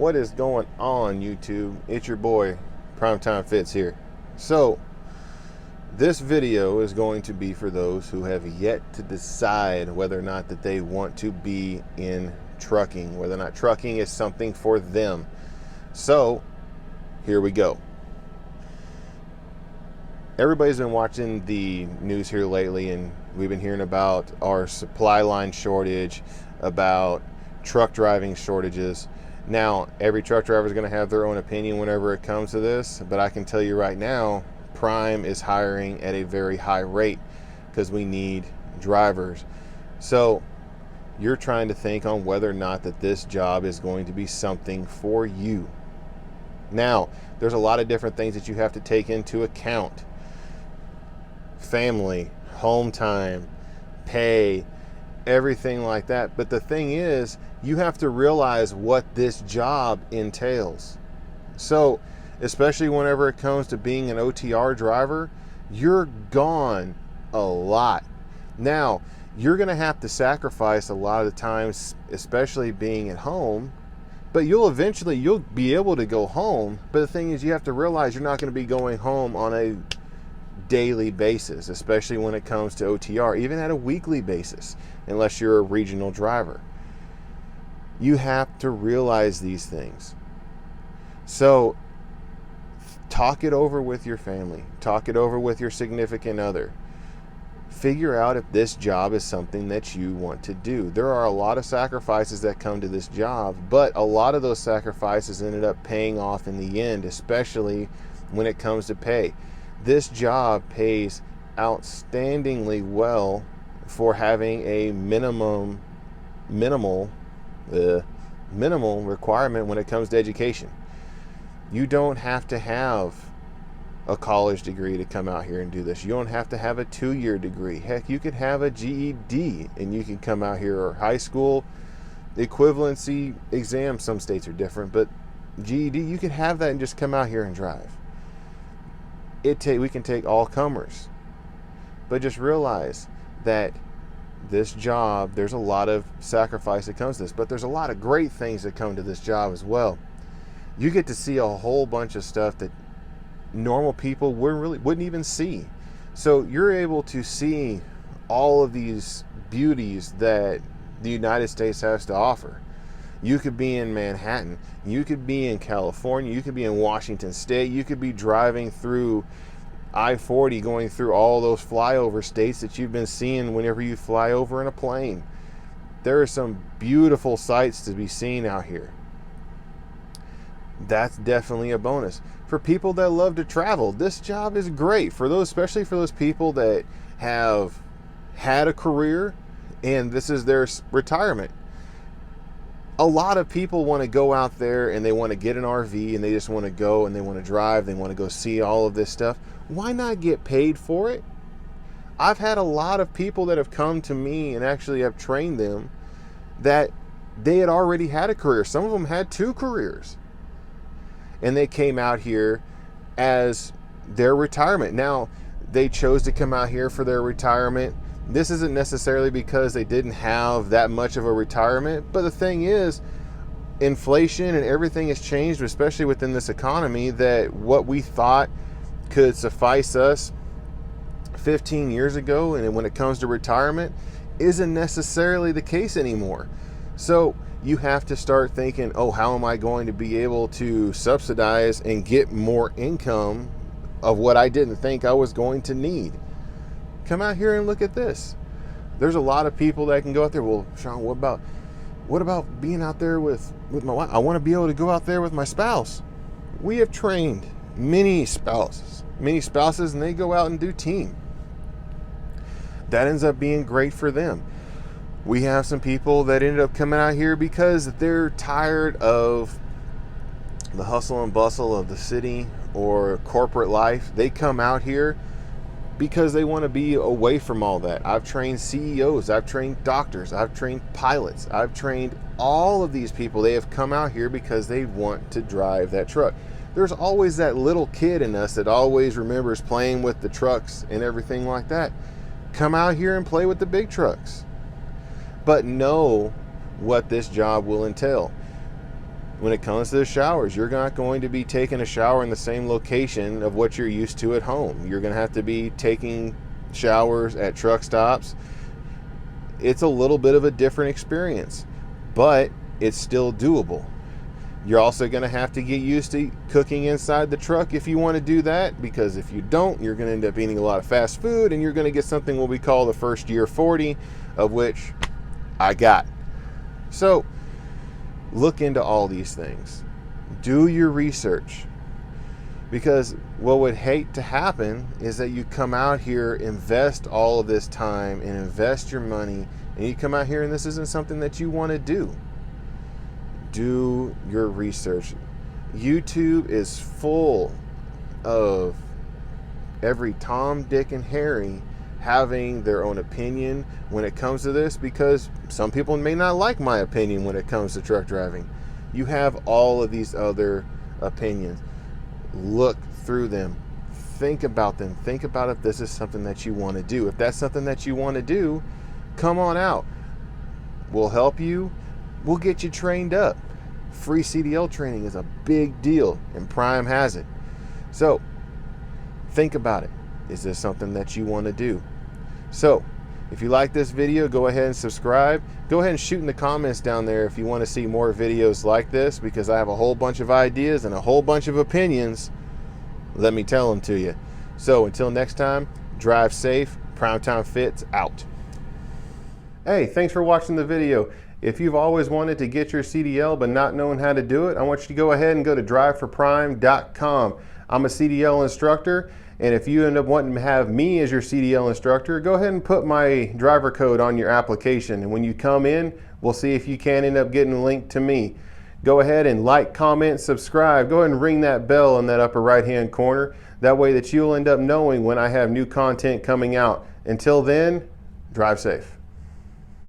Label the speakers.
Speaker 1: What is going on, YouTube? It's your boy Primetime Fitz here. So this video is going to be for those who have yet to decide whether or not that they want to be in trucking, whether or not trucking is something for them. So here we go. Everybody's been watching the news here lately, and we've been hearing about our supply line shortage, about truck driving shortages. Now, every truck driver is going to have their own opinion whenever it comes to this, but I can tell you right now, Prime is hiring at a very high rate because we need drivers. So you're trying to think on whether or not that this job is going to be something for you. Now, there's a lot of different things that you have to take into account. Family, home time, pay, everything like that. But the thing is, you have to realize what this job entails. So, especially whenever it comes to being an OTR driver, you're gone a lot. Now, you're going to have to sacrifice a lot of the times, especially being at home, but you'll be able to go home. But the thing is, you have to realize you're not going to be going home on a daily basis, especially when it comes to OTR, even at a weekly basis, unless you're a regional driver. You have to realize these things. So talk it over with your family, talk it over with your significant other. Figure out if this job is something that you want to do. There are a lot of sacrifices that come to this job, but a lot of those sacrifices ended up paying off in the end, especially when it comes to pay. This job pays outstandingly well for having a minimal requirement when it comes to education. You don't have to have a college degree to come out here and do this. You don't have to have a 2-year degree. Heck, you could have a GED and you can come out here, or high school equivalency exam. Some states are different, but GED, you could have that and just come out here and drive. We can take all comers, but just realize that this job, there's a lot of sacrifice that comes to this, but there's a lot of great things that come to this job as well. You get to see a whole bunch of stuff that normal people wouldn't even see. So you're able to see all of these beauties that the United States has to offer. You could be in Manhattan, you could be in California, you could be in Washington State, you could be driving through I-40, going through all those flyover states that you've been seeing whenever you fly over in a plane. There are some beautiful sights to be seen out here. That's definitely a bonus. For people that love to travel, this job is great. For those, especially for those people that have had a career and this is their retirement. A lot of people want to go out there and they want to get an RV and they just want to go and they want to drive. They want to go see all of this stuff. Why not get paid for it? I've had a lot of people that have come to me and actually have trained them that they had already had a career. Some of them had 2 careers. And they came out here as their retirement. Now, they chose to come out here for their retirement. This isn't necessarily because they didn't have that much of a retirement, but the thing is, inflation and everything has changed, especially within this economy, that what we thought could suffice us 15 years ago, and when it comes to retirement, isn't necessarily the case anymore. So you have to start thinking, oh, how am I going to be able to subsidize and get more income of what I didn't think I was going to need? Come out here and look at this. There's a lot of people that can go out there. Well, Sean, what about being out there with my wife? I want to be able to go out there with my spouse. We have trained many spouses, and they go out and do team. That ends up being great for them. We have some people that ended up coming out here because they're tired of the hustle and bustle of the city or corporate life. They come out here because they want to be away from all that. I've trained CEOs, I've trained doctors, I've trained pilots, I've trained all of these people. They have come out here because they want to drive that truck. There's always that little kid in us that always remembers playing with the trucks and everything like that. Come out here and play with the big trucks. But know what this job will entail. when it comes to the showers, you're not going to be taking a shower in the same location of what you're used to at home. You're going to have to be taking showers at truck stops. It's a little bit of a different experience, but it's still doable. You're also going to have to get used to cooking inside the truck if you want to do that, because if you don't, you're going to end up eating a lot of fast food, and you're going to get something what we call the first year 40, of which I got. So look into all these things. Do your research, because what would hate to happen is that you come out here, invest all of this time and invest your money, and you come out here and this isn't something that you want to do. Do your research. YouTube is full of every Tom, Dick, and Harry having their own opinion when it comes to this, because some people may not like my opinion when it comes to truck driving. You have all of these other opinions. Look through them. Think about them. Think about if this is something that you want to do. If that's something that you want to do, come on out. We'll help you. We'll get you trained up. Free CDL training is a big deal, and Prime has it. So think about it. Is this something that you want to do? So if you like this video, go ahead and subscribe. Go ahead and shoot in the comments down there if you want to see more videos like this, because I have a whole bunch of ideas and a whole bunch of opinions. Let me tell them to you. So until next time, drive safe. Primetime Fitz out. Hey, thanks for watching the video. If you've always wanted to get your CDL but not knowing how to do it, I want you to go ahead and go to driveforprime.com. I'm a CDL instructor, and if you end up wanting to have me as your CDL instructor, go ahead and put my driver code on your application, and when you come in, we'll see if you can end up getting linked to me. Go ahead and like, comment, subscribe. Go ahead and ring that bell in that upper right-hand corner. That way that you'll end up knowing when I have new content coming out. Until then, drive safe.